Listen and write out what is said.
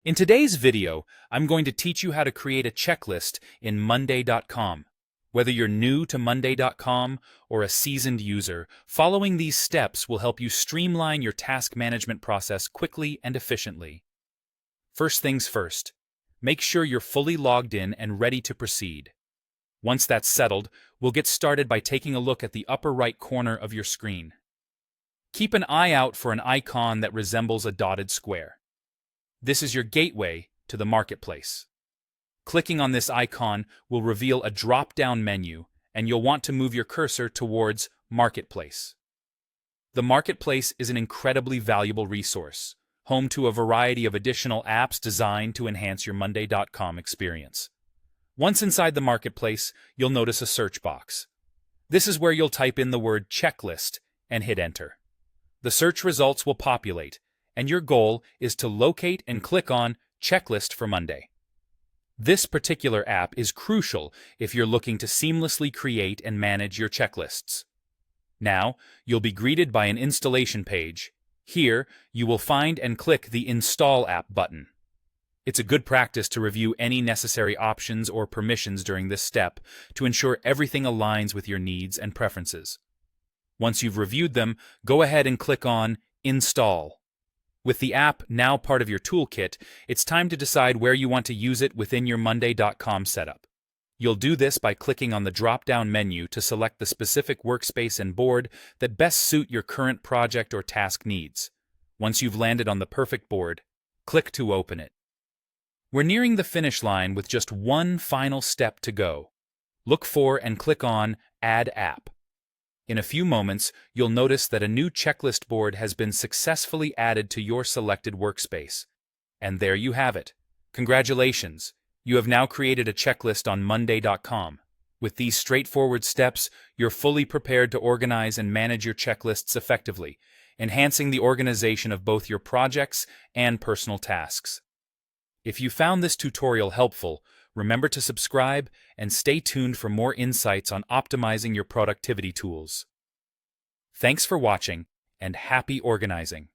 In today's video, I'm going to teach you how to create a checklist in Monday.com. Whether you're new to Monday.com or a seasoned user, following these steps will help you streamline your task management process quickly and efficiently. First things first, make sure you're fully logged in and ready to proceed. Once that's settled, we'll get started by taking a look at the upper right corner of your screen. Keep an eye out for an icon that resembles a dotted square. This is your gateway to the marketplace. Clicking on this icon will reveal a drop-down menu, and you'll want to move your cursor towards Marketplace. The Marketplace is an incredibly valuable resource, home to a variety of additional apps designed to enhance your Monday.com experience. Once inside the Marketplace, you'll notice a search box. This is where you'll type in the word checklist and hit enter. The search results will populate, and your goal is to locate and click on Checklist for Monday. This particular app is crucial if you're looking to seamlessly create and manage your checklists. Now, you'll be greeted by an installation page. Here, you will find and click the Install App button. It's a good practice to review any necessary options or permissions during this step to ensure everything aligns with your needs and preferences. Once you've reviewed them, go ahead and click on Install. With the app now part of your toolkit, it's time to decide where you want to use it within your Monday.com setup. You'll do this by clicking on the drop-down menu to select the specific workspace and board that best suit your current project or task needs. Once you've landed on the perfect board, click to open it. We're nearing the finish line with just one final step to go. Look for and click on Add App. In a few moments, you'll notice that a new checklist board has been successfully added to your selected workspace. And there you have it. Congratulations! You have now created a checklist on Monday.com. With these straightforward steps, you're fully prepared to organize and manage your checklists effectively, enhancing the organization of both your projects and personal tasks. If you found this tutorial helpful, remember to subscribe and stay tuned for more insights on optimizing your productivity tools. Thanks for watching, and happy organizing!